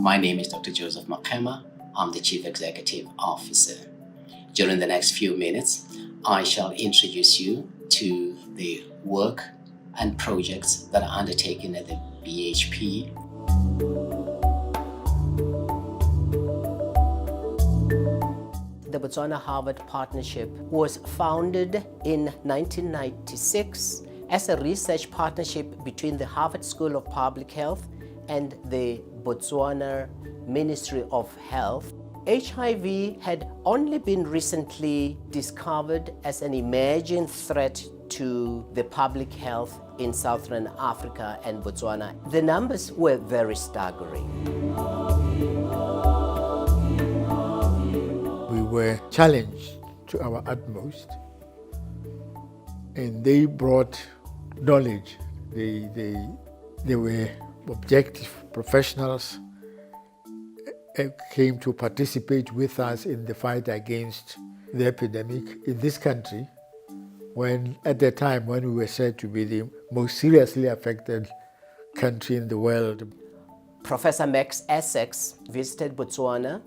My name is Dr. Joseph Makhema. I'm the Chief Executive Officer. During the next few minutes, I shall introduce you to the work and projects that are undertaken at the BHP. The Botswana Harvard Partnership was founded in 1996 as a research partnership between the Harvard School of Public Health and the Botswana Ministry of Health. HIV had only been recently discovered as an emerging threat to the public health in Southern Africa and Botswana. The numbers were very staggering. We were challenged to our utmost, and they brought knowledge. They were objective professionals, came to participate with us in the fight against the epidemic in this country, at the time when we were said to be the most seriously affected country in the world. Professor Max Essex visited Botswana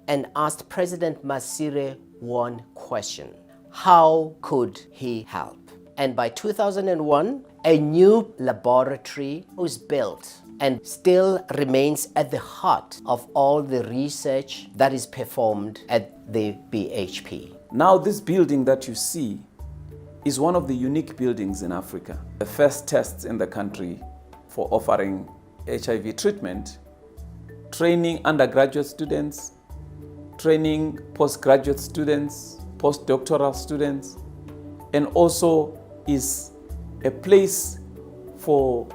and asked President Masire one question: how could he help? And by 2001, a new laboratory was built and still remains at the heart of all the research that is performed at the BHP. Now this building that you see is one of the unique buildings in Africa. The first tests in the country for offering HIV treatment, training undergraduate students, training postgraduate students, postdoctoral students, and also is a place for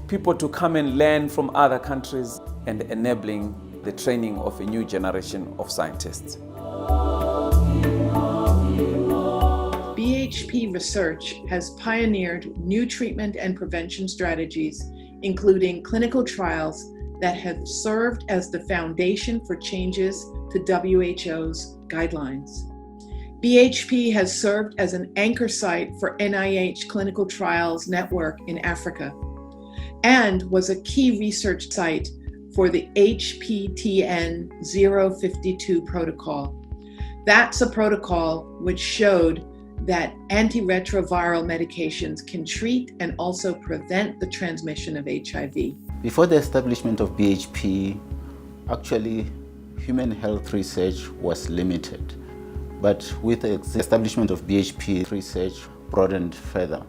people to come and learn from other countries and enabling the training of a new generation of scientists. BHP Research has pioneered new treatment and prevention strategies, including clinical trials that have served as the foundation for changes to WHO's guidelines. BHP has served as an anchor site for NIH clinical trials network in Africa and was a key research site for the HPTN 052 protocol. That's a protocol which showed that antiretroviral medications can treat and also prevent the transmission of HIV. Before the establishment of BHP, actually human health research was limited. But with the establishment of BHP, research broadened further.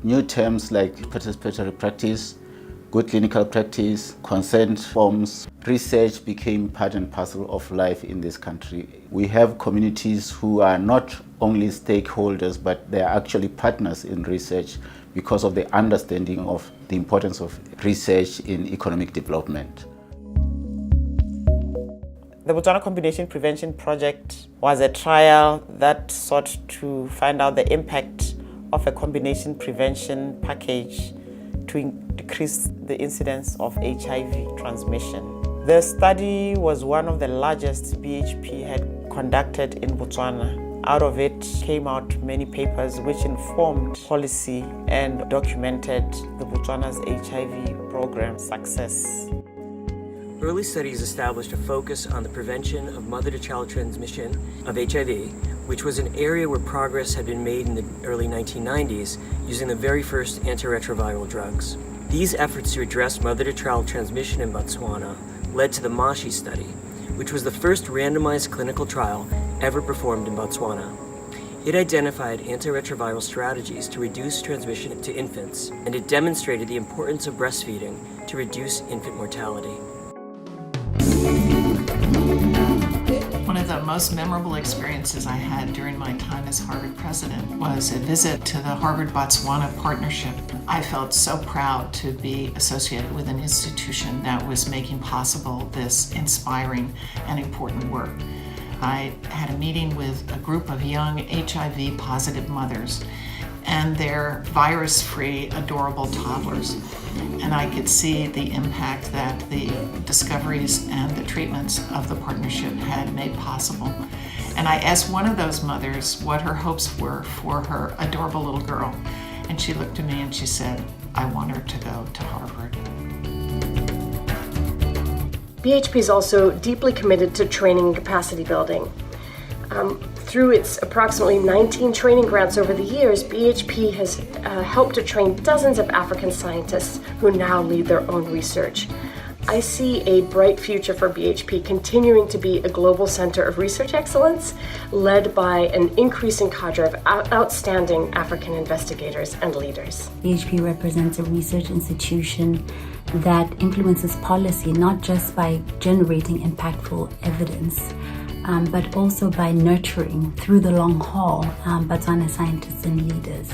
New terms like participatory practice, good clinical practice, consent forms, research became part and parcel of life in this country. We have communities who are not only stakeholders, but they are actually partners in research because of the understanding of the importance of research in economic development. The Botswana Combination Prevention Project was a trial that sought to find out the impact of a combination prevention package to decrease the incidence of HIV transmission. The study was one of the largest BHP had conducted in Botswana. Out of it came out many papers which informed policy and documented the Botswana's HIV program success. Early studies established a focus on the prevention of mother-to-child transmission of HIV, which was an area where progress had been made in the early 1990s using the very first antiretroviral drugs. These efforts to address mother-to-child transmission in Botswana led to the MASHI study, which was the first randomized clinical trial ever performed in Botswana. It identified antiretroviral strategies to reduce transmission to infants, and it demonstrated the importance of breastfeeding to reduce infant mortality. One of the most memorable experiences I had during my time as Harvard president was a visit to the Harvard Botswana Partnership. I felt so proud to be associated with an institution that was making possible this inspiring and important work. I had a meeting with a group of young HIV positive mothers and their virus-free, adorable toddlers. And I could see the impact that the discoveries and the treatments of the partnership had made possible. And I asked one of those mothers what her hopes were for her adorable little girl. And she looked at me and she said, "I want her to go to Harvard." BHP is also deeply committed to training and capacity building. Through its approximately 19 training grants over the years, BHP has helped to train dozens of African scientists who now lead their own research. I see a bright future for BHP continuing to be a global center of research excellence, led by an increasing cadre of outstanding African investigators and leaders. BHP represents a research institution that influences policy not just by generating impactful evidence, but also by nurturing, through the long haul, Botswana scientists and leaders.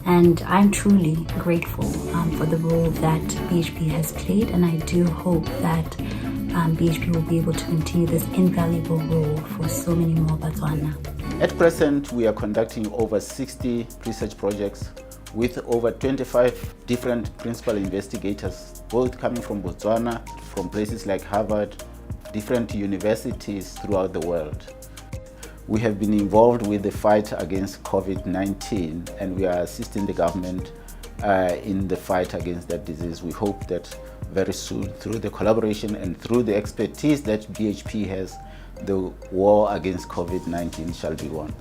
And I'm truly grateful for the role that BHP has played, and I do hope that BHP will be able to continue this invaluable role for so many more Botswana. At present, we are conducting over 60 research projects with over 25 different principal investigators, both coming from Botswana, from places like Harvard, different universities throughout the world. We have been involved with the fight against COVID-19, and we are assisting the government in the fight against that disease. We hope that very soon, through the collaboration and through the expertise that BHP has, the war against COVID-19 shall be won.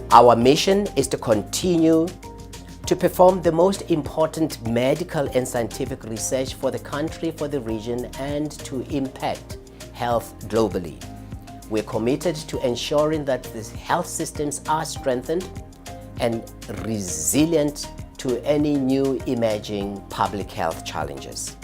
Our mission is to continue to perform the most important medical and scientific research for the country, for the region, and to impact health globally. We're committed to ensuring that the health systems are strengthened and resilient to any new emerging public health challenges.